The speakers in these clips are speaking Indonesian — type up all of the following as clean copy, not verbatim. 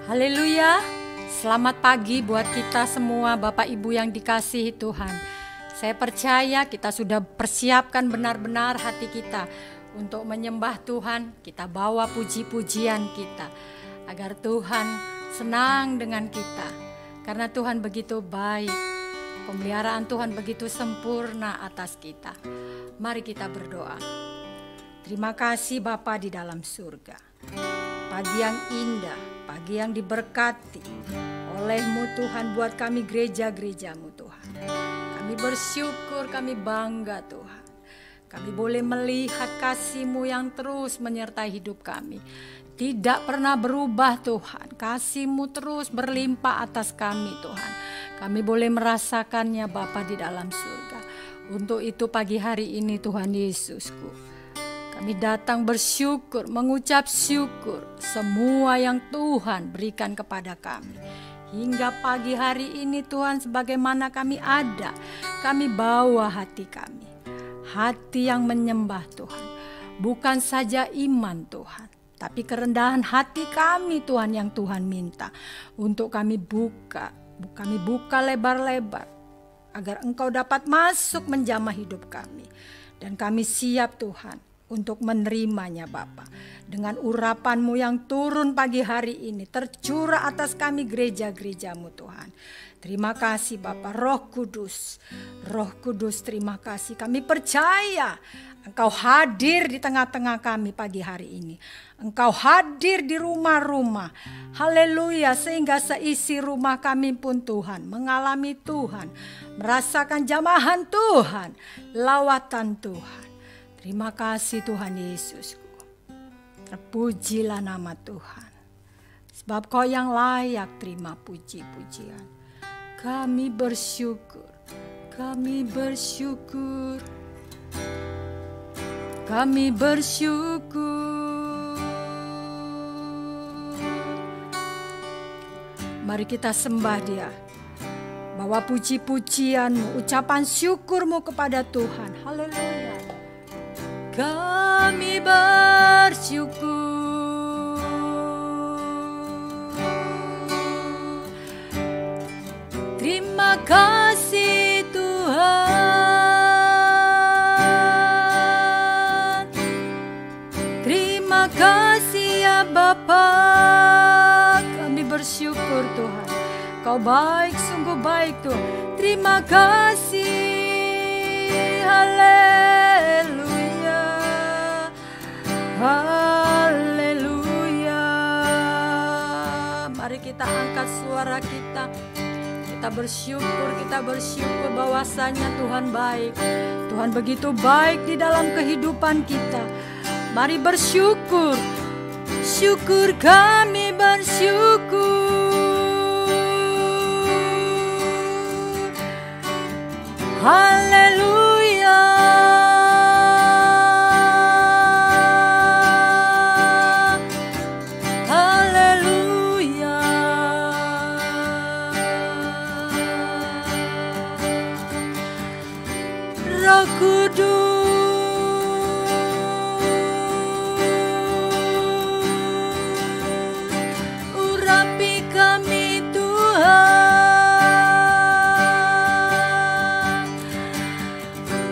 Haleluya. Selamat pagi buat kita semua Bapak Ibu yang dikasihi Tuhan. Saya percaya kita sudah persiapkan benar-benar hati kita untuk menyembah Tuhan. Kita bawa puji-pujian kita agar Tuhan senang dengan kita. Karena Tuhan begitu baik. Pemeliharaan Tuhan begitu sempurna atas kita. Mari kita berdoa. Terima kasih Bapa di dalam surga. Pagi yang indah, pagi yang diberkati oleh-Mu Tuhan buat kami gereja-gereja-Mu Tuhan. Kami bersyukur, kami bangga Tuhan. Kami boleh melihat kasih-Mu yang terus menyertai hidup kami. Tidak pernah berubah Tuhan, kasih-Mu terus berlimpah atas kami Tuhan. Kami boleh merasakannya Bapa di dalam surga. Untuk itu pagi hari ini Tuhan Yesusku, kami datang bersyukur, mengucap syukur semua yang Tuhan berikan kepada kami. Hingga pagi hari ini Tuhan, sebagaimana kami ada, kami bawa hati kami. Hati yang menyembah Tuhan. Bukan saja iman Tuhan, tapi kerendahan hati kami Tuhan yang Tuhan minta. Untuk kami buka lebar-lebar. Agar Engkau dapat masuk menjamah hidup kami. Dan kami siap Tuhan untuk menerimanya Bapa. Dengan urapan-Mu yang turun pagi hari ini tercurah atas kami gereja-gereja-Mu Tuhan. Terima kasih Bapa. Roh Kudus terima kasih. Kami percaya Engkau hadir di tengah-tengah kami pagi hari ini. Engkau hadir di rumah-rumah. Haleluya, sehingga seisi rumah kami pun Tuhan mengalami Tuhan, merasakan jamahan Tuhan, lawatan Tuhan. Terima kasih Tuhan Yesusku. Terpujilah nama Tuhan. Sebab Kau yang layak terima puji-pujian. Kami bersyukur. Kami bersyukur. Kami bersyukur. Mari kita sembah Dia. Bawa puji-pujian-Mu, ucapan syukur-Mu kepada Tuhan. Haleluya. Kami bersyukur. Terima kasih Tuhan. Terima kasih ya Bapa. Kami bersyukur Tuhan. Kau baik, sungguh baik Tuhan. Terima kasih. Haleluya. Haleluya. Mari kita angkat suara kita. Kita bersyukur bahwasanya Tuhan baik. Tuhan begitu baik di dalam kehidupan kita. Mari bersyukur. Syukur kami bersyukur. Haleluya. Roh Kudus, urapi kami Tuhan.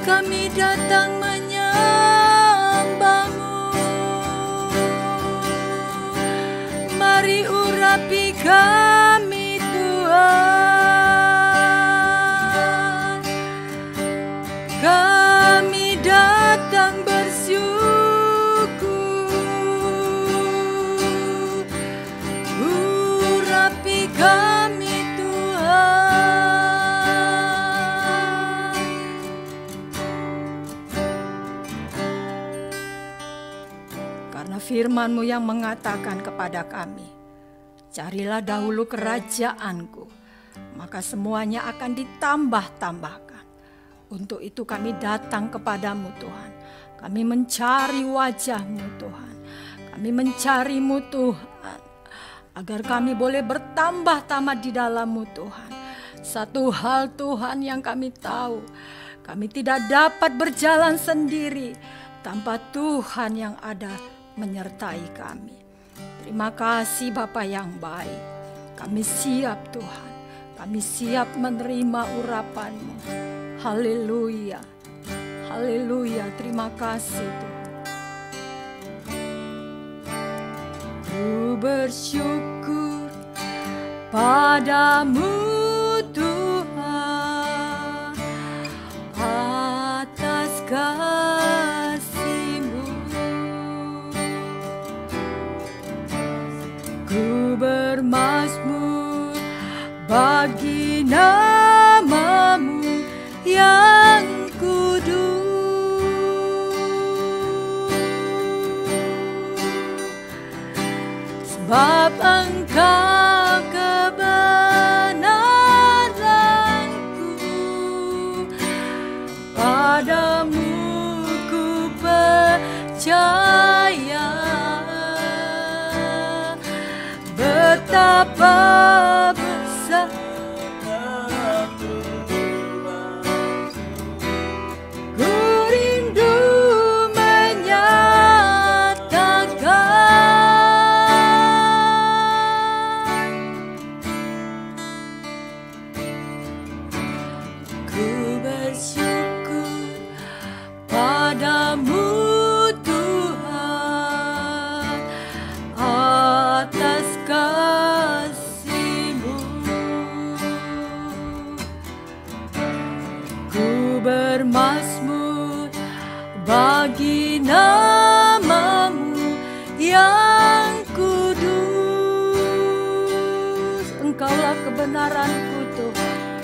Kami datang menyembah-Mu. Mari urapi kami Tuhan. Kami datang bersyukur. Urapi kami Tuhan. Karena firman-Mu yang mengatakan kepada kami, carilah dahulu kerajaan-Ku, maka semuanya akan ditambah-tambahkan. Untuk itu kami datang kepadamu Tuhan. Kami mencari wajah-Mu Tuhan. Kami mencari-Mu Tuhan. Agar kami boleh bertambah-tambah di dalam-Mu Tuhan. Satu hal Tuhan yang kami tahu. Kami tidak dapat berjalan sendiri tanpa Tuhan yang ada menyertai kami. Terima kasih Bapa yang baik. Kami siap Tuhan. Kami siap menerima urapan-Mu. Haleluya. Haleluya. Terima kasih Tuhan. Ku bersyukur padamu Tuhan atas kasih-Mu. Ku bermazmur bagi nama-Mu yang kudus, sebab Engkau kebenaranku, padamu ku percaya. Betapa besar ku rindu menyatakan, ku bersyukur padamu Tuhan atas kasih-Mu. Ku bermazmur bagi nama-Mu yang kudus. Engkaulah kebenaranku Tuhan,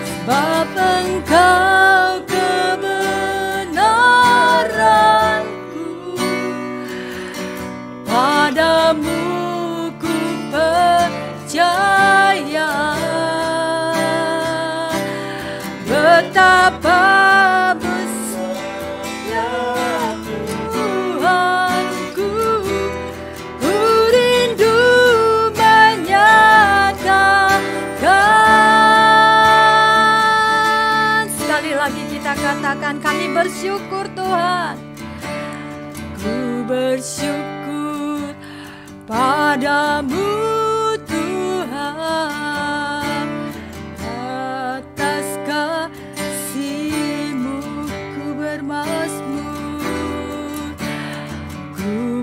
sebab Engkau kebenaranku, padamu ku percaya. Betapa besar Tuhanku, ku rindu menyatakan. Sekali lagi kita katakan, kami bersyukur Tuhan. Ku bersyukur padamu Tuhan atas kasih-Mu. Ku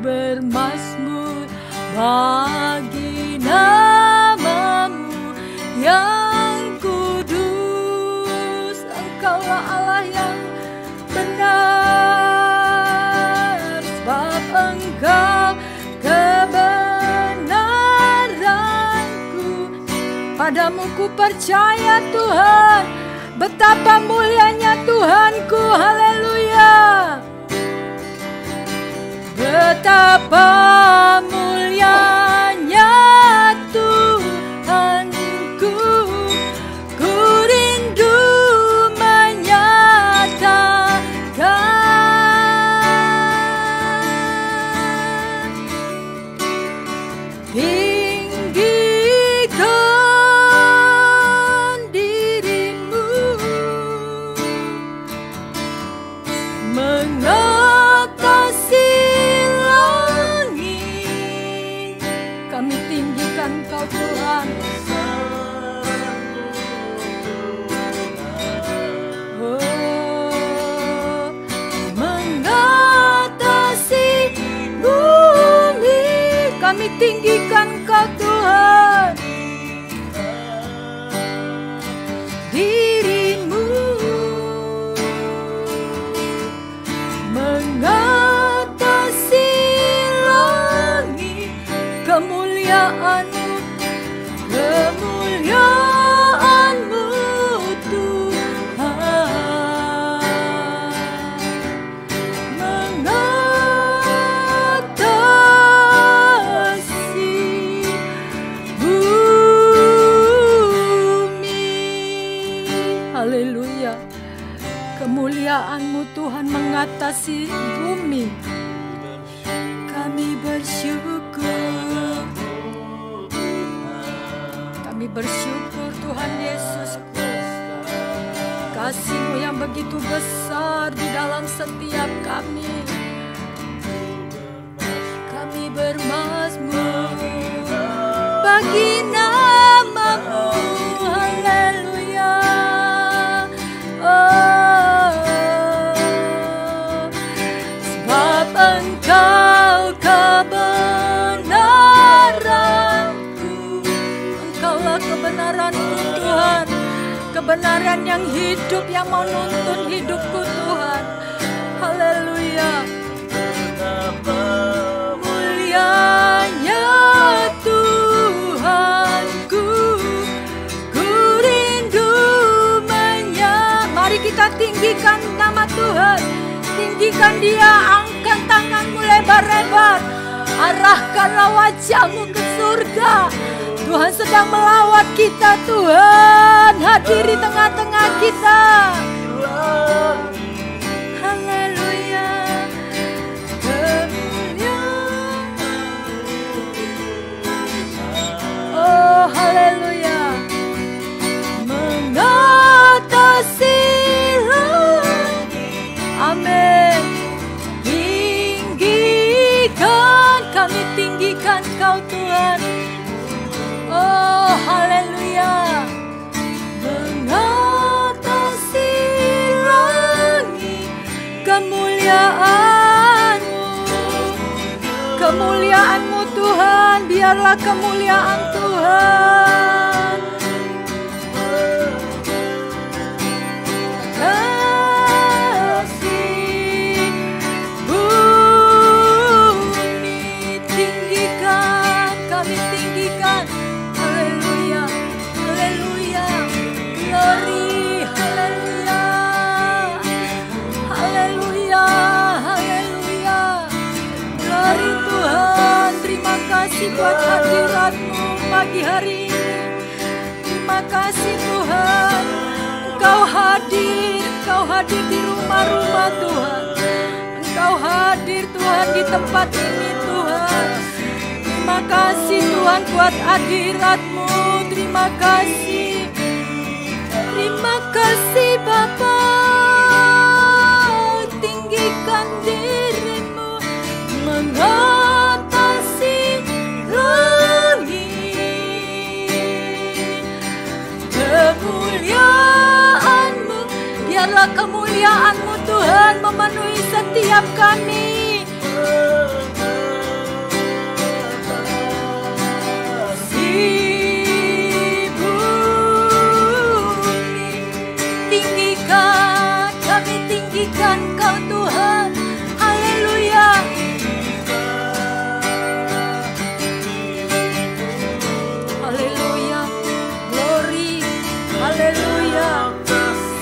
bermazmur bagi nama-Mu yang kudus. Engkaulah Allah yang benar, sebab Engkau kebenaranku, padamu ku percaya Tuhan. Betapa mulianya Tuhanku, haleluya. Betapa mulianya Tuhanku, ku rindu menyatakan. Tinggikan diri-Mu mengatasi langit. Kami tinggikan Kau Tuhan. Oh, mengatasi bumi, kami tinggikan Kau Tuhan. Diri-Mu mengatasi langit, kemuliaan-Mu, kemuliaan-Mu Tuhan, mengatasi bumi. Haleluya. Kemuliaan-Mu Tuhan mengatasi bumi. Kami bersyukur. Kami bersyukur Tuhan Yesusku. Kasih-Mu yang begitu besar di dalam setiap kami. Kami Engkau kebenaranku, Engkaulah kebenaranku Tuhan, kebenaran yang hidup, yang mau nuntun hidupku Tuhan. Haleluya. Mulianya Tuhanku, ku rindu mari kita tinggikan nama Tuhan, tinggikan Dia, angkat tanganmu lebar-lebar, arahkanlah wajahmu ke surga. Tuhan sedang melawat kita, Tuhan hadir di tengah-tengah kita. Haleluya. Oh haleluya. Mengatasi langit, amin. Tinggikan, kami tinggikan Kau Tuhan. Oh haleluya. Mengatasi langit, kemuliaan-Mu, kemuliaan-Mu Tuhan, biarlah kemuliaan Tuhan. Kasih bumi tinggikan, kami tinggikan. Haleluya, haleluya, glory, haleluya, haleluya, haleluya, glory Tuhan. Terima kasih buat hadirat-Mu pagi hari ini. Terima kasih Tuhan, Engkau hadir di rumah-rumah Tuhan. Engkau hadir Tuhan di tempat ini Tuhan. Terima kasih Tuhan buat hadirat-Mu. Terima kasih. Terima kasih Bapa. Tinggikan diri-Mu, mengatasi langit. Kemuliaan-Mu, biarlah kemuliaan-Mu Tuhan memenuhi setiap kami. Tinggikan Kau Tuhan, haleluya. Haleluya, glory, haleluya.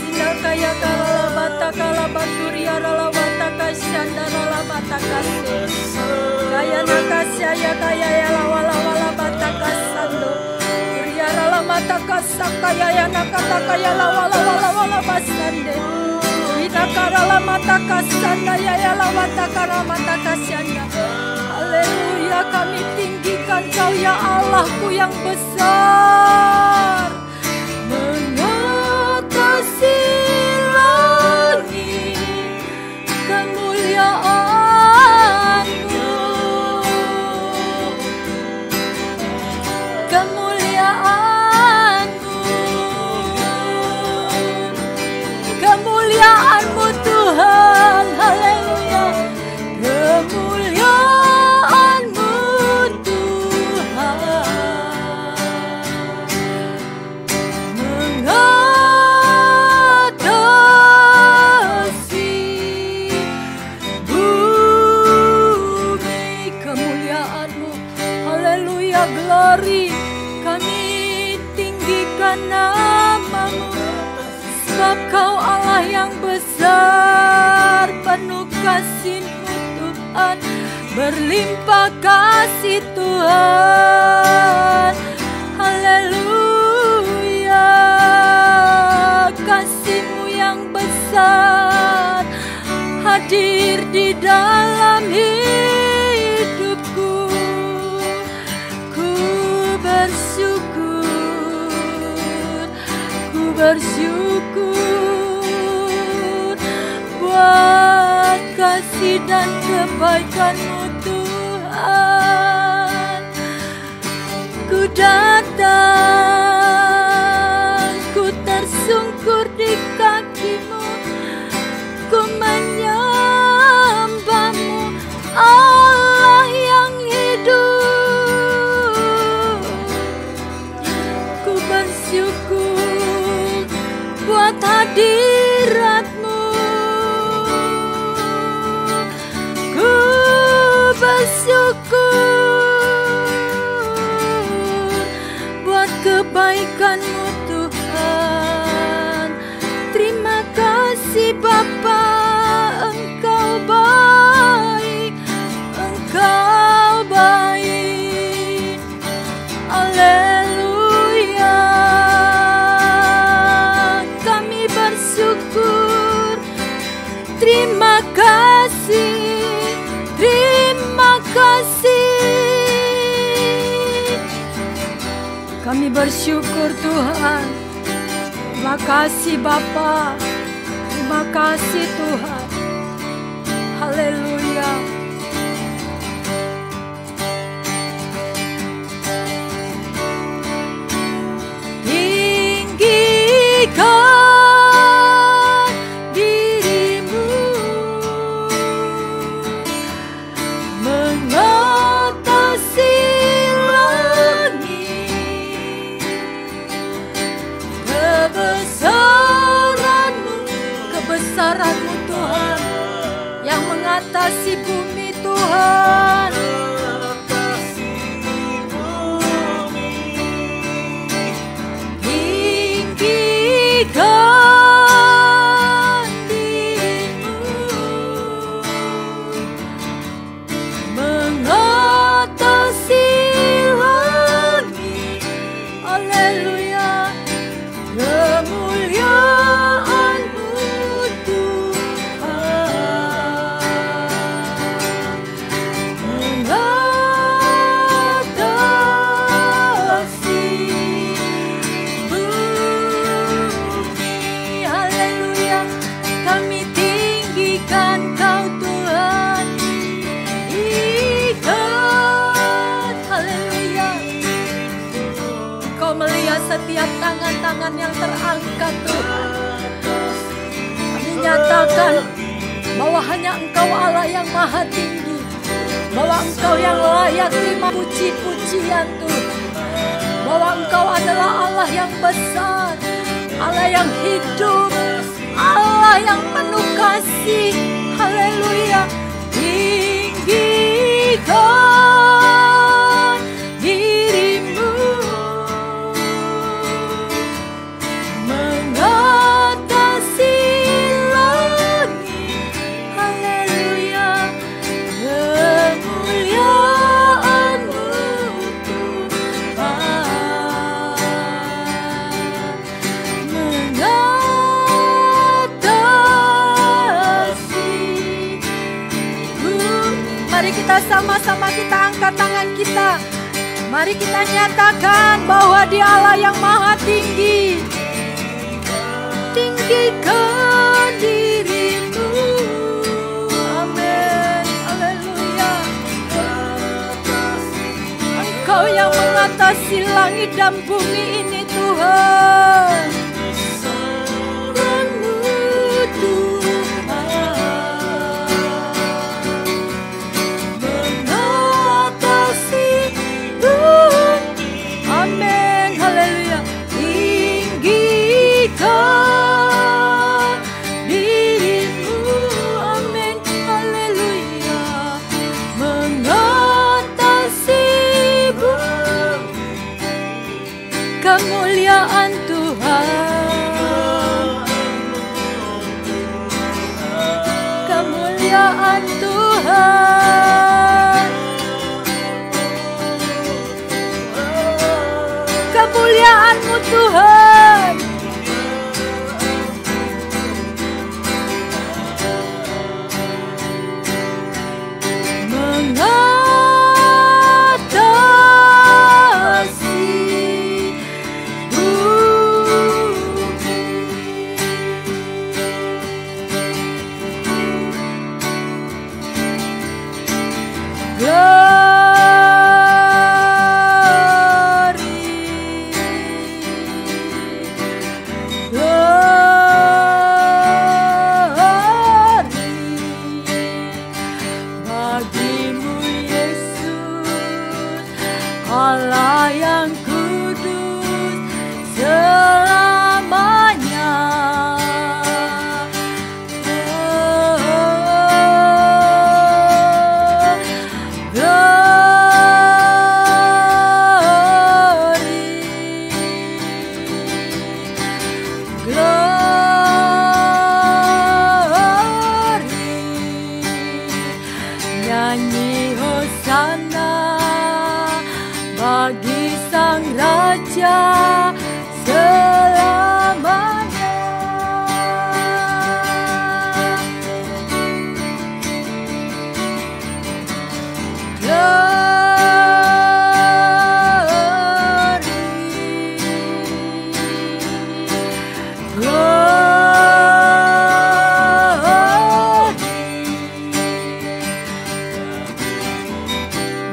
Sinakaya kala bata kala baturia rala bata kasyanda rala bata kase. Kaya nakasya kaya ya lawala wala bata kasando. Ria rala mata kasaka ya nakata kaya lawala wala wala basande. Karala mata kasanda ya lawata karala mata kasyanda. Haleluya, kami tinggikan Kau ya Allahku yang besar. Mengatasi langit, kemuliaan-Mu, kemuliaan-Mu, kemuliaan-Mu Tuhan, haleluya. Kemuliaan-Mu Tuhan, mengatasi bumi, kemuliaan-Mu, haleluya, glory. Kami tinggikan nama-Mu, sebab Kau Allah yang besar, penuh kasih-Mu Tuhan, berlimpah kasih Tuhan. Haleluya, kasih-Mu yang besar hadir di dalam hidupku. Ku bersyukur, ku bersyukur buat kasih dan kebaikan-Mu Tuhan. Ku datang, ku tersungkur di kaki-Mu, ku menyembah-Mu, bersyukur buat kebaikan-Mu Tuhan. Terima kasih Bapa, Engkau baik, Engkau baik. Haleluya. Kami bersyukur. Terima kasih, terima kasih. Kami bersyukur Tuhan. Terima kasih Bapa. Terima kasih Tuhan. Haleluya. Tinggikan dirimu mengatasi langit. Kebesaran-Mu Tuhan yang mengatasi bumi Tuhan. Tinggikan dirimu mengatasi langit. Haleluya. Kemuliaan-Mu mengatasi bumi. Haleluya. Kami tinggikan Kau Tuhan. Tinggikan. Haleluya. Kau melihat setiap tangan-tangan yang terangkat Tuhan. Kami nyatakan bahwa hanya Engkau Allah yang maha tinggi, bahwa Engkau yang layak terima puji-pujian Tuhan, bahwa Engkau adalah Allah yang besar, Allah yang hidup, Allah yang penuh kasih. Haleluya. Tinggikan dirimu mengatasi langit. Haleluya. Kemuliaan-Mu Tuhan mengatasi bumi. Mari kita sama-sama kita angkat tangan kita. Mari kita nyatakan bahwa Dia Allah yang maha tinggi. Tinggikan dirimu. Amin. Haleluya. Engkau yang mengatasi langit dan bumi ini Tuhan. Kebesaran-Mu Tuhan mengatasi bumi. Amin. Haleluya. Tinggikan dirimu. Amin. Haleluya. Mengatasi bumi. Kemuliaan Tuhan. Kemuliaan Tuhan. Kemuliaan-Mu Tuhan. Mengatasi Allah yang kudus selamanya. Nyanyi hosana bagi Sang Raja selamanya.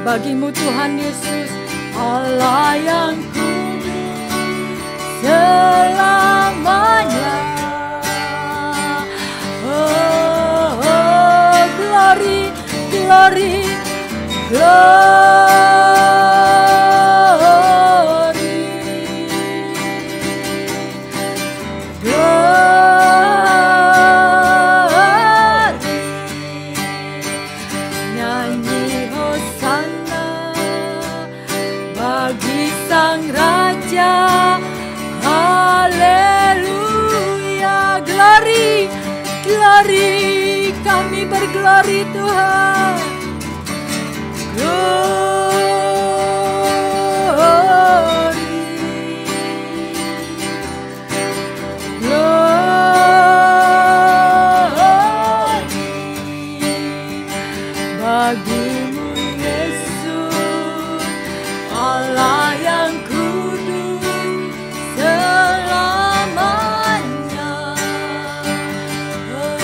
Bagimu Tuhan Yesus, Allah yang kudus selamanya. Oh, oh, glory, glory, glory, glory. Nyanyi hosana bagi Sang Raja, haleluya. Glory, glory, kami berglori Tuhan. Glory, glory, bagimu Yesus, Allah yang kudus selamanya. Oh,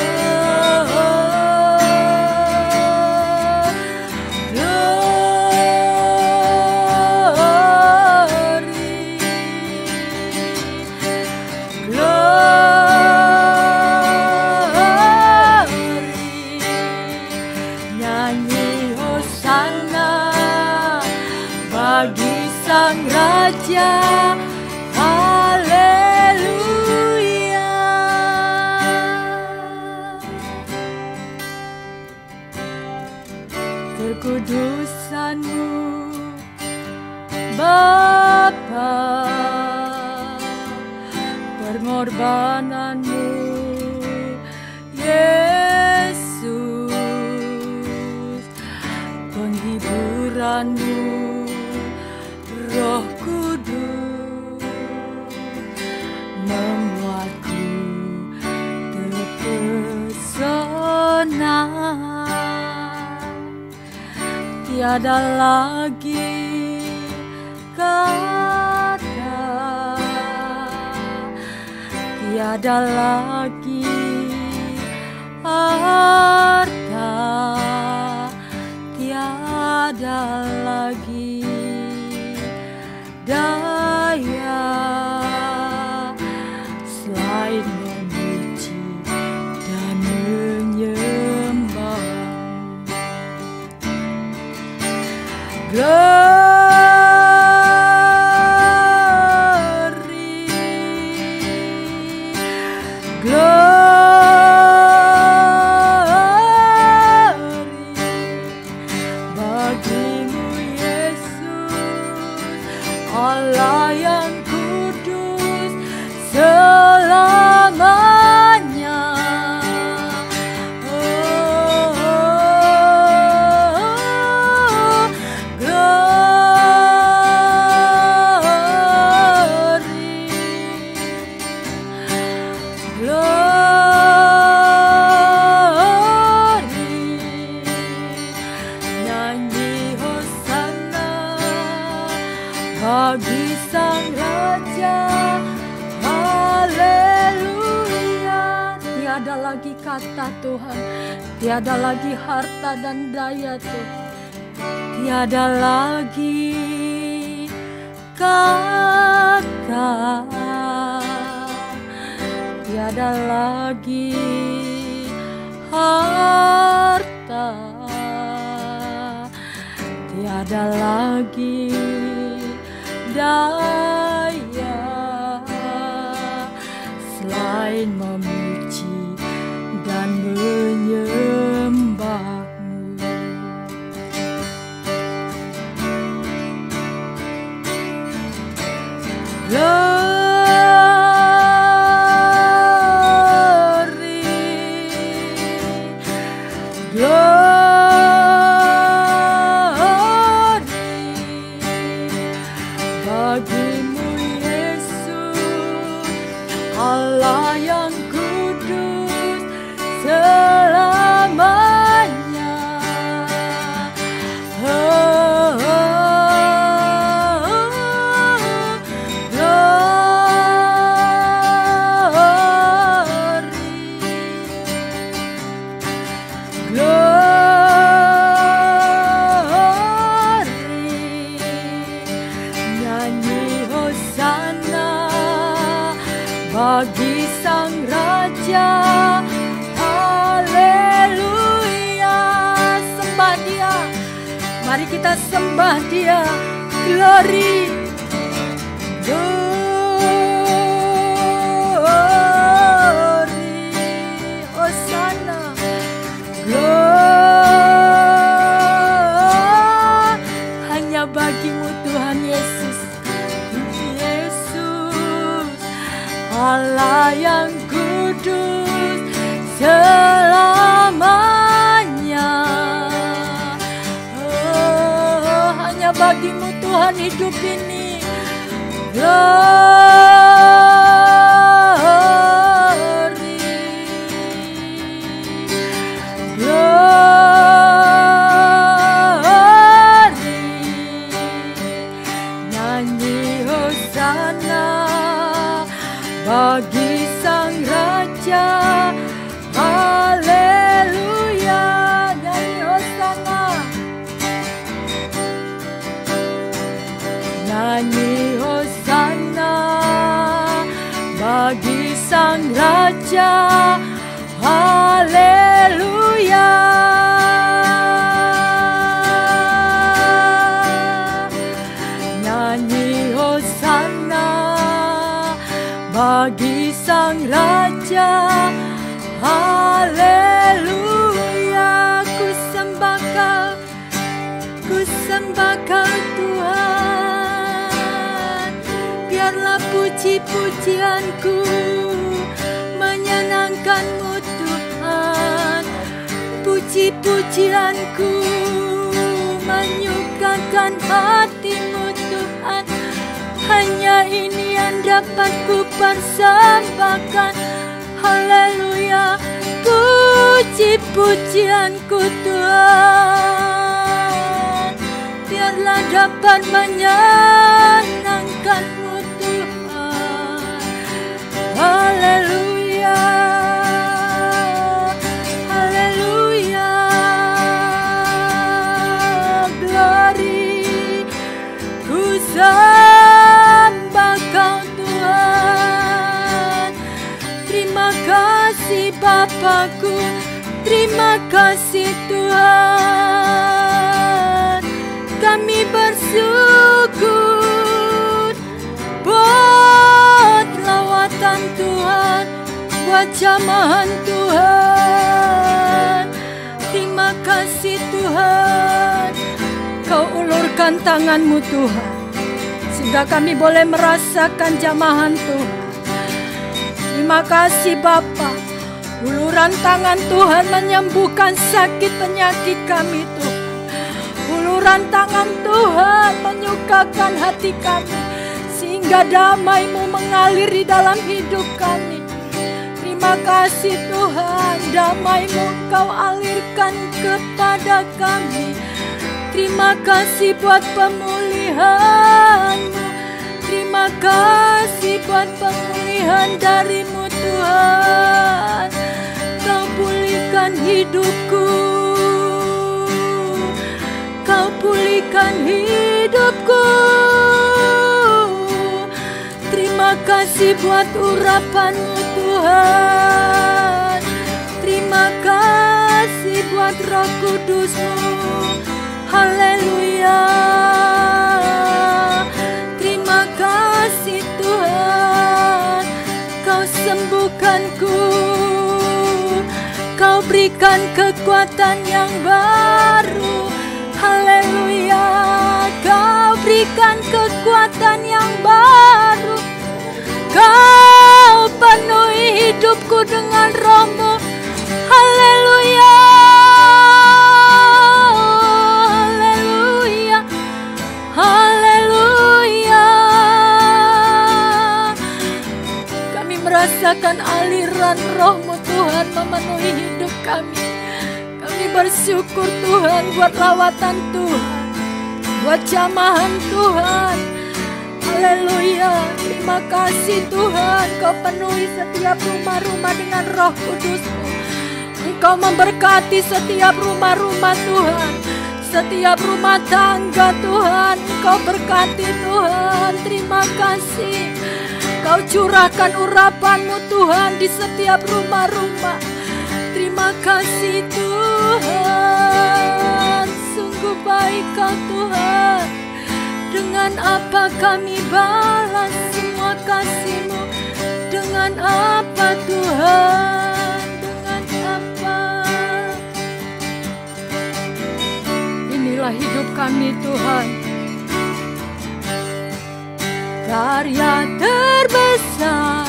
nyanyi hosana bagi Sang Raja, haleluya. Kekudusan-Mu Bapa, pengorbanan-Mu Yesus, penghiburan-Mu Roh Kudus, membuatku terpesona. Tiada lagi kata, tiada lagi harta, tiada lagi daya selain memuji dan menyembah. Glory, glory, bagimu Yesus, Allah yang kudus selamanya. Oh, glory, glory, nyanyi hosana bagi Sang Raja, haleluya. Tiada lagi kata Tuhan, tiada lagi harta dan daya Tuhan, tiada lagi kata, tiada lagi harta, tiada lagi daya selain memuji dan menyembah-Mu. Glory, glory, Mari kita sembah Dia. Glory, glory, Hosana, glory. Hanya bagimu Tuhan Yesus, Yesus, Allah yang kudus selamanya. Oh, hanya bagimu Tuhan hidup ini. Glory, glory. Nyanyi Hosana bagi Sang Raja. Haleluya. Nyanyi Hosana. Nyanyi Hosana bagi Sang Raja. Haleluya. Nyanyi Hosana bagi Sang Raja. Haleluya. Ku sembah Kau, ku sembah Kau Tuhan. Biarlah puji-pujianku menyenangkan-Mu Tuhan. Puji-pujianku menyukakan hati-Mu Tuhan. Hanya ini yang dapat ku persembahkan. Haleluya. Puji-pujianku Tuhan, biarlah dapat menyenangkan-Mu Tuhan. Haleluya, haleluya. Glory, ku sembah Kau Tuhan. Terima kasih Bapakku, terima kasih Tuhan. Kami bersyukur buat lawatan Tuhan, buat jamahan Tuhan. Terima kasih Tuhan. Kau ulurkan tangan-Mu Tuhan, sehingga kami boleh merasakan jamahan Tuhan. Terima kasih Bapa. Uluran tangan Tuhan menyembuhkan sakit penyakit kami Tuhan. Uluran tangan Tuhan menyukakan hati kami, sehingga damai-Mu mengalir di dalam hidup kami. Terima kasih Tuhan, damai-Mu Kau alirkan kepada kami. Terima kasih buat pemulihan-Mu. Terima kasih buat pemulihan dari-Mu Tuhan. Kau pulihkan hidupku, Kau pulihkan hidupku. Terima kasih buat urapan-Mu Tuhan. Terima kasih buat Roh Kudus-Mu. Haleluya. Terima kasih Tuhan. Kau sembuhkanku, Kau berikan kekuatan yang baru. Haleluya. Kau berikan kekuatan yang baru. Kau penuhi hidupku dengan Roh-Mu. Haleluya. Haleluya. Haleluya. Kami merasakan aliran Roh-Mu Tuhan memenuhi hidup kami. Kami bersyukur Tuhan buat lawatan Tuhan, buat jamahan Tuhan. Haleluya. Terima kasih Tuhan. Kau penuhi setiap rumah-rumah dengan Roh Kudus-Mu. Engkau memberkati setiap rumah-rumah Tuhan, setiap rumah tangga Tuhan. Engkau berkati Tuhan. Terima kasih. Kau curahkan urapan-Mu Tuhan di setiap rumah-rumah. Terima kasih Tuhan. Sungguh baik Kau apa kami balas semua kasih-Mu? Dengan apa Tuhan? Dengan apa? Inilah hidup kami Tuhan. Karya terbesar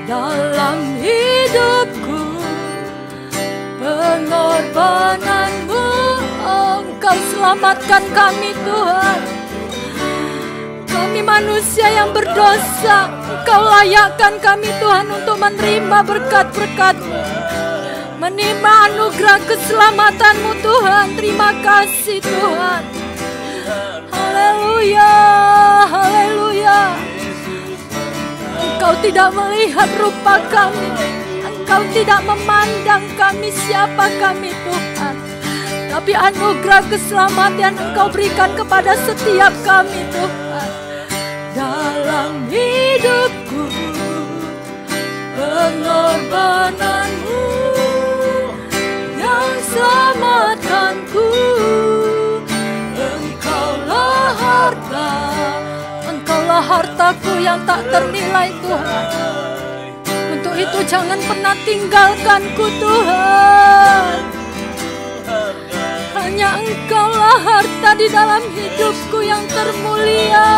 dalam hidupku, pengorbanan-Mu. Engkau selamatkan kami Tuhan. Kami manusia yang berdosa, Engkau layakkan kami Tuhan untuk menerima berkat-berkat-Mu, menerima anugerah keselamatan-Mu Tuhan. Terima kasih Tuhan. Haleluya, haleluya. Engkau tidak melihat rupa kami, Engkau tidak memandang kami siapa kami Tuhan, tapi anugerah keselamatan Engkau berikan kepada setiap kami Tuhan. Dalam hidupku, pengorbanan-Mu yang selamatkanku. Engkaulah harta, Engkaulah hartaku yang tak ternilai Tuhan. Untuk itu jangan pernah tinggalkanku Tuhan. Hanya Engkaulah harta di dalam hidupku yang termulia.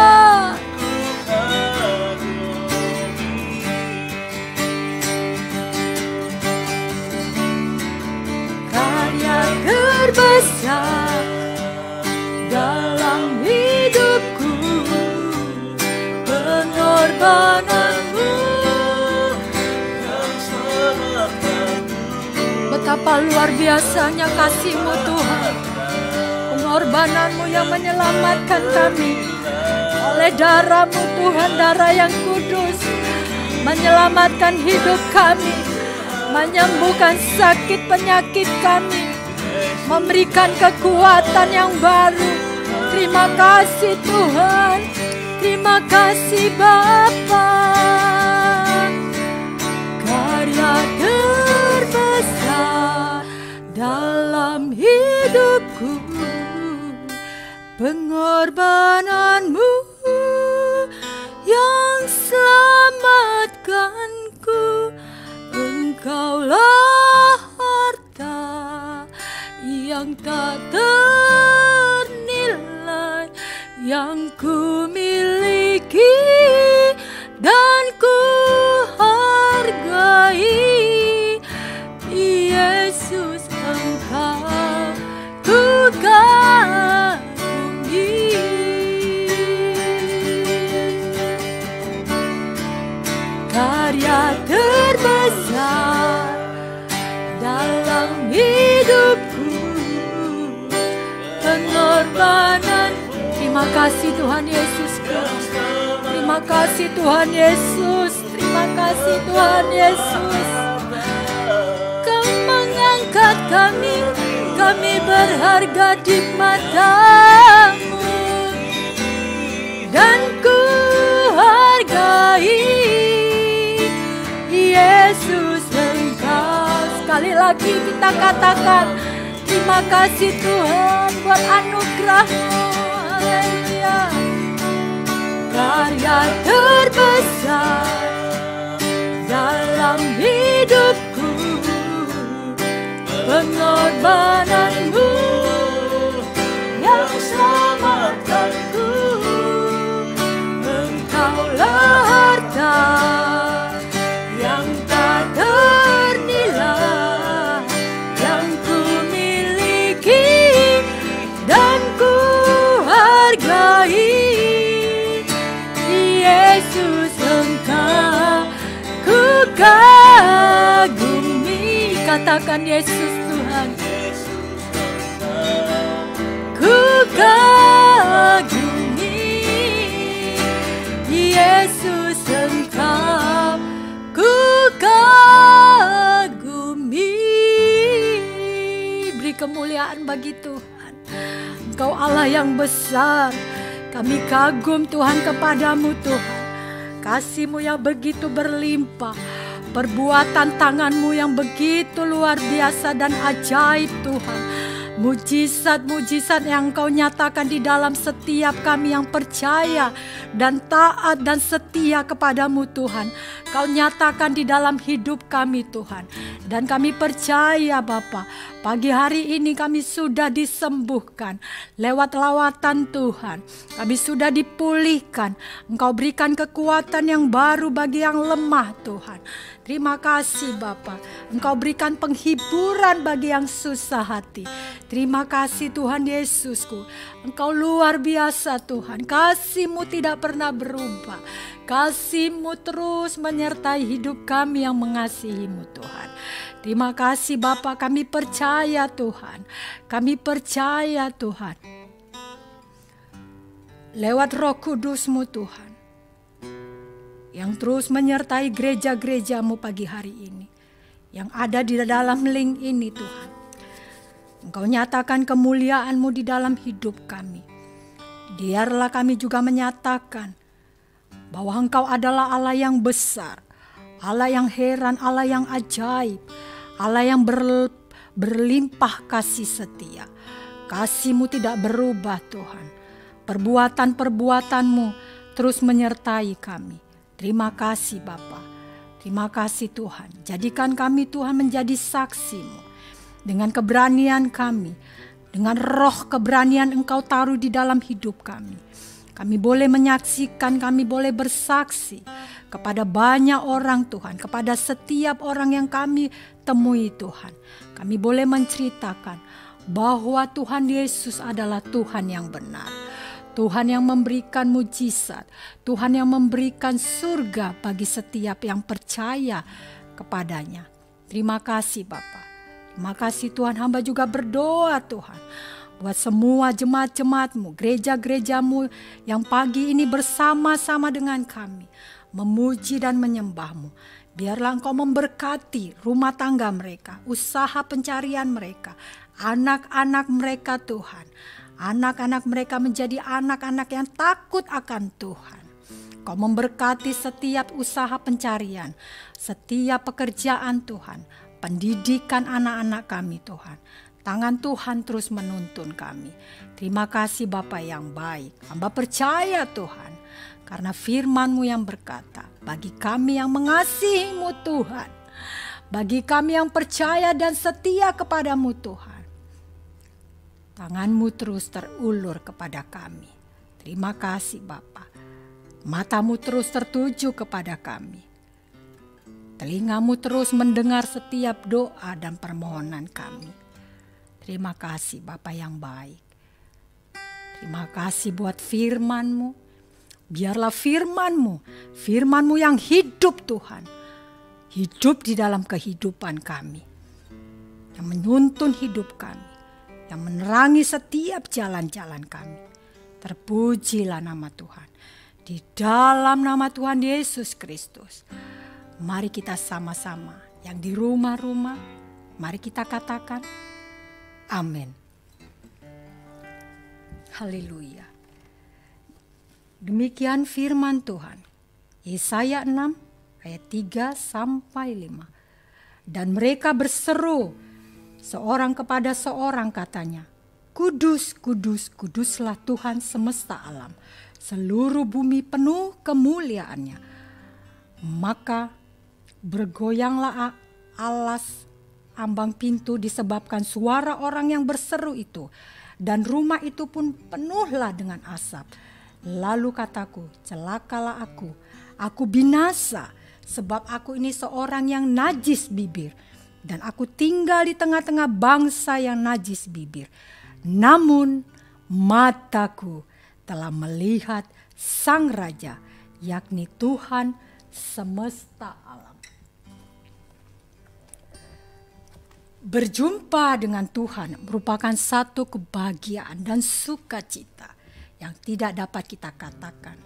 Karya terbesar dalam hidupku, pengorbanan-Mu. Betapa luar biasanya kasih-Mu Tuhan, pengorbanan-Mu yang menyelamatkan kami. Oleh darah-Mu Tuhan, darah yang kudus, menyelamatkan hidup kami, menyembuhkan sakit penyakit kami, memberikan kekuatan yang baru. Terima kasih Tuhan, terima kasih Bapa. Karya terbesar dalam hidupku, pengorbanan-Mu yang selamatkanku. Engkaulah harta yang tak ternilai yang ku miliki dan ku hargai. Yesus, Engkau ku kagumi. Karya terbesar dalam hidupku, pengorbanan. Terima kasih Tuhan Yesus. Terima kasih Tuhan Yesus. Terima kasih Tuhan Yesus. Kau mengangkat kami, kami berharga di mata-Mu, dan ku hargai. Yesus, Engkau. Sekali lagi kita katakan terima kasih Tuhan buat anugerah-Mu. Haleluya. Karya terbesar dalam hidupku, pengorbanan-Mu yang selamatkanku. Engkaulah harta yang tak ternilai yang ku miliki dan ku hargai. Yesus, Engkau ku kagumi. Katakan Yesus Tuhan, ku kagumi. Yesus, Engkau ku kagumi. Beri kemuliaan bagi Tuhan. Engkau Allah yang besar. Kami kagum Tuhan kepadamu Tuhan. Kasih-Mu yang begitu berlimpah, perbuatan tangan-Mu yang begitu luar biasa dan ajaib Tuhan. Mujizat-mujizat yang Engkau nyatakan di dalam setiap kami yang percaya dan taat dan setia kepadamu Tuhan. Kau nyatakan di dalam hidup kami Tuhan. Dan kami percaya Bapa, pagi hari ini kami sudah disembuhkan lewat lawatan Tuhan. Kami sudah dipulihkan. Engkau berikan kekuatan yang baru bagi yang lemah Tuhan. Terima kasih Bapa. Engkau berikan penghiburan bagi yang susah hati. Terima kasih Tuhan Yesusku. Engkau luar biasa Tuhan. Kasih-Mu tidak pernah berubah. Kasih-Mu terus menyertai hidup kami yang mengasihi-Mu Tuhan. Terima kasih Bapa, kami percaya Tuhan. Kami percaya Tuhan. Lewat Roh Kudus-Mu Tuhan, yang terus menyertai gereja-gereja-Mu pagi hari ini, yang ada di dalam link ini Tuhan. Engkau nyatakan kemuliaan-Mu di dalam hidup kami. Biarlah kami juga menyatakan bahwa Engkau adalah Allah yang besar, Allah yang heran, Allah yang ajaib, Allah yang berlimpah kasih setia. Kasih-Mu tidak berubah Tuhan. Perbuatan-perbuatan-Mu terus menyertai kami. Terima kasih Bapa. Terima kasih Tuhan. Jadikan kami Tuhan menjadi saksi-Mu. Dengan keberanian kami, dengan roh keberanian Engkau taruh di dalam hidup kami. Kami boleh menyaksikan, kami boleh bersaksi kepada banyak orang Tuhan. Kepada setiap orang yang kami temui Tuhan. Kami boleh menceritakan bahwa Tuhan Yesus adalah Tuhan yang benar. Tuhan yang memberikan mujizat, Tuhan yang memberikan surga bagi setiap yang percaya kepadanya. Terima kasih Bapa. Terima kasih Tuhan, hamba juga berdoa Tuhan. Buat semua jemaat-jemaat-Mu, gereja-gereja-Mu yang pagi ini bersama-sama dengan kami. Memuji dan menyembah-Mu. Biarlah Engkau memberkati rumah tangga mereka, usaha pencarian mereka, anak-anak mereka Tuhan. Anak-anak mereka menjadi anak-anak yang takut akan Tuhan. Kau memberkati setiap usaha pencarian, setiap pekerjaan Tuhan, pendidikan anak-anak kami Tuhan. Tangan Tuhan terus menuntun kami. Terima kasih Bapa yang baik. Hamba percaya Tuhan, karena firman-Mu yang berkata, bagi kami yang mengasihi-Mu Tuhan, bagi kami yang percaya dan setia kepadamu Tuhan, tangan-Mu terus terulur kepada kami. Terima kasih Bapa. Mata-Mu terus tertuju kepada kami. Telinga-Mu terus mendengar setiap doa dan permohonan kami. Terima kasih Bapa yang baik. Terima kasih buat firman-Mu. Biarlah firman-Mu yang hidup Tuhan. Hidup di dalam kehidupan kami. Yang menuntun hidup kami. Yang menerangi setiap jalan-jalan kami. Terpujilah nama Tuhan. Di dalam nama Tuhan Yesus Kristus. Mari kita sama-sama yang di rumah-rumah, mari kita katakan amin. Haleluya. Demikian firman Tuhan. Yesaya 6 ayat 3-5. Dan mereka berseru seorang kepada seorang katanya, Kudus, kudus, kuduslah Tuhan semesta alam. Seluruh bumi penuh kemuliaannya. Maka bergoyanglah alas ambang pintu disebabkan suara orang yang berseru itu. Dan rumah itu pun penuhlah dengan asap. Lalu kataku, celakalah aku binasa. Sebab aku ini seorang yang najis bibir. Dan aku tinggal di tengah-tengah bangsa yang najis bibir. Namun mataku telah melihat Sang Raja, yakni Tuhan semesta alam. Berjumpa dengan Tuhan merupakan satu kebahagiaan dan sukacita yang tidak dapat kita katakan.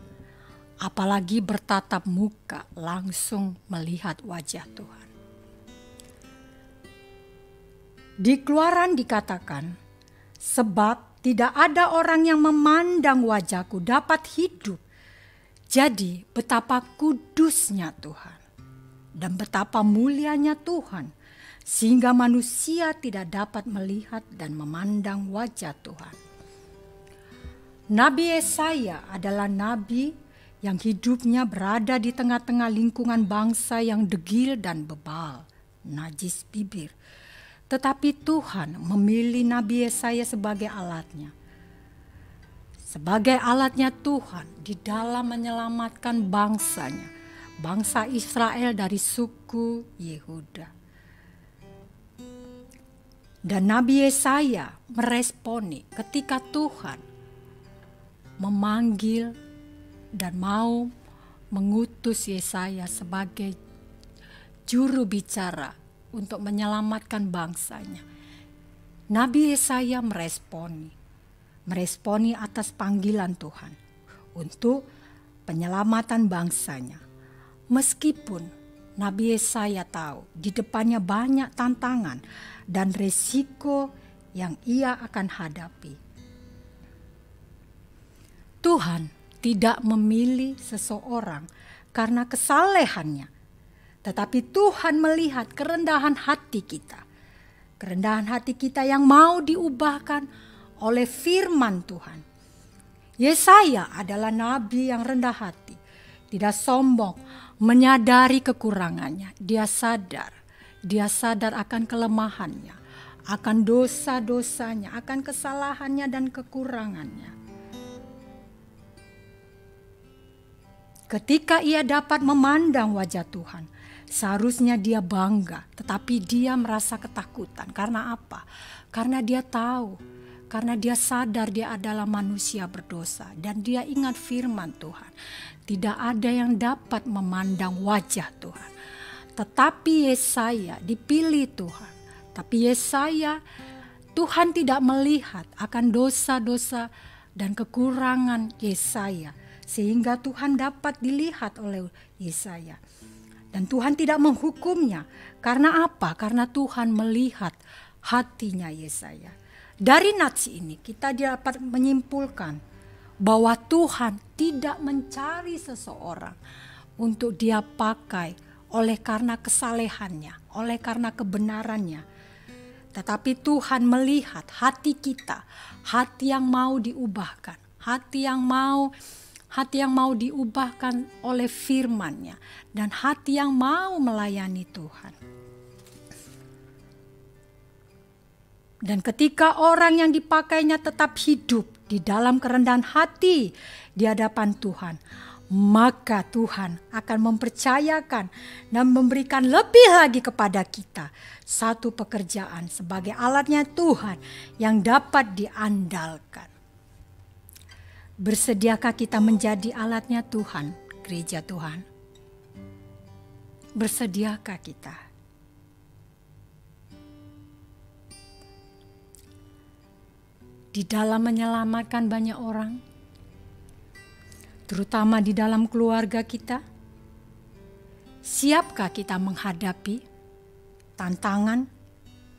Apalagi bertatap muka langsung melihat wajah Tuhan. Di Keluaran dikatakan, sebab tidak ada orang yang memandang wajahku dapat hidup. Jadi betapa kudusnya Tuhan dan betapa mulianya Tuhan. sehingga manusia tidak dapat melihat dan memandang wajah Tuhan. Nabi Yesaya adalah nabi yang hidupnya berada di tengah-tengah lingkungan bangsa yang degil dan bebal, najis bibir. Tetapi Tuhan memilih Nabi Yesaya sebagai alatnya. Sebagai alatnya Tuhan di dalam menyelamatkan bangsanya, bangsa Israel dari suku Yehuda. Dan Nabi Yesaya meresponi ketika Tuhan memanggil dan mau mengutus Yesaya sebagai juru bicara untuk menyelamatkan bangsanya. Nabi Yesaya meresponi atas panggilan Tuhan untuk penyelamatan bangsanya. Meskipun Nabi Yesaya tahu di depannya banyak tantangan dan resiko yang ia akan hadapi. Tuhan tidak memilih seseorang karena kesalehannya, tetapi Tuhan melihat kerendahan hati kita. Kerendahan hati kita yang mau diubahkan oleh firman Tuhan. Yesaya adalah nabi yang rendah hati, tidak sombong, menyadari kekurangannya. Dia sadar akan kelemahannya, akan dosa-dosanya, akan kesalahannya dan kekurangannya. Ketika ia dapat memandang wajah Tuhan, seharusnya dia bangga, tetapi dia merasa ketakutan. Karena apa? Karena dia tahu, karena dia sadar dia adalah manusia berdosa, dan dia ingat firman Tuhan. Tidak ada yang dapat memandang wajah Tuhan. Tetapi Yesaya dipilih Tuhan. Tapi Yesaya, Tuhan tidak melihat akan dosa-dosa dan kekurangan Yesaya, sehingga Tuhan dapat dilihat oleh Yesaya. Dan Tuhan tidak menghukumnya. Karena apa? Karena Tuhan melihat hatinya Yesaya. Dari nats ini kita dapat menyimpulkan bahwa Tuhan tidak mencari seseorang untuk dia pakai oleh karena kesalehannya, oleh karena kebenarannya. Tetapi Tuhan melihat hati kita, hati yang mau diubahkan, hati yang mau diubahkan oleh firman-Nya, dan hati yang mau melayani Tuhan. Dan ketika orang yang dipakainya tetap hidup di dalam kerendahan hati di hadapan Tuhan, maka Tuhan akan mempercayakan dan memberikan lebih lagi kepada kita satu pekerjaan sebagai alatnya Tuhan yang dapat diandalkan. Bersediakah kita menjadi alatnya Tuhan, gereja Tuhan? Bersediakah kita? Di dalam menyelamatkan banyak orang, terutama di dalam keluarga kita, siapkah kita menghadapi tantangan?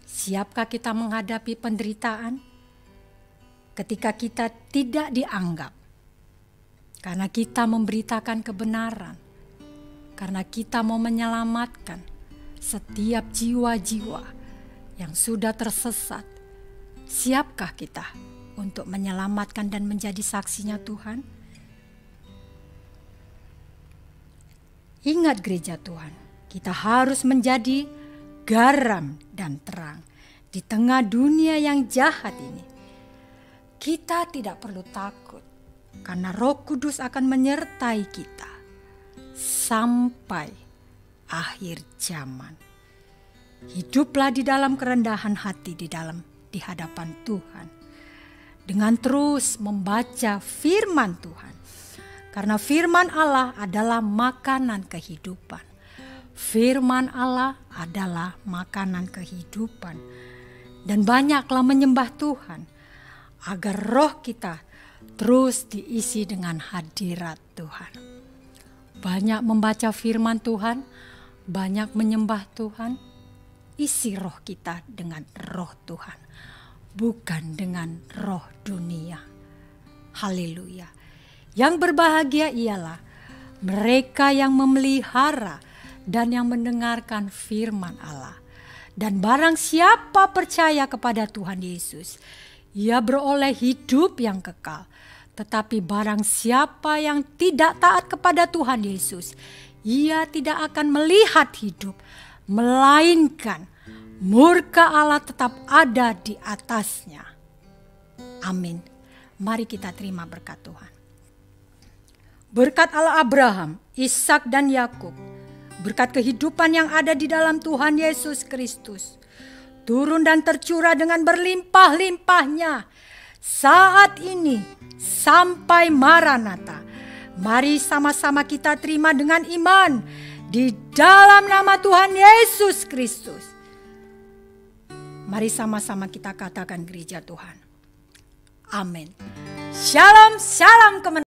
Siapkah kita menghadapi penderitaan? Ketika kita tidak dianggap, karena kita memberitakan kebenaran, karena kita mau menyelamatkan setiap jiwa-jiwa yang sudah tersesat, siapkah kita untuk menyelamatkan dan menjadi saksinya Tuhan? Ingat gereja Tuhan, kita harus menjadi garam dan terang di tengah dunia yang jahat ini. Kita tidak perlu takut, karena Roh Kudus akan menyertai kita sampai akhir zaman. Hiduplah di dalam kerendahan hati di hadapan Tuhan, dengan terus membaca firman Tuhan, karena firman Allah adalah makanan kehidupan. Firman Allah adalah makanan kehidupan, dan banyaklah menyembah Tuhan, agar roh kita terus diisi dengan hadirat Tuhan. Banyak membaca firman Tuhan, banyak menyembah Tuhan, isi roh kita dengan roh Tuhan, bukan dengan roh dunia. Haleluya. Yang berbahagia ialah mereka yang memelihara dan yang mendengarkan firman Allah Dan barang siapa percaya kepada Tuhan Yesus, ia beroleh hidup yang kekal. Tetapi barang siapa yang tidak taat kepada Tuhan Yesus, ia tidak akan melihat hidup, melainkan murka Allah tetap ada di atasnya. Amin. Mari kita terima berkat Tuhan. Berkat Allah Abraham, Ishak dan Yakub, berkat kehidupan yang ada di dalam Tuhan Yesus Kristus, turun dan tercurah dengan berlimpah-limpahnya saat ini sampai Maranatha. Mari sama-sama kita terima dengan iman di dalam nama Tuhan Yesus Kristus. Mari sama-sama kita katakan gereja Tuhan. Amin. Shalom, shalom kemenangan.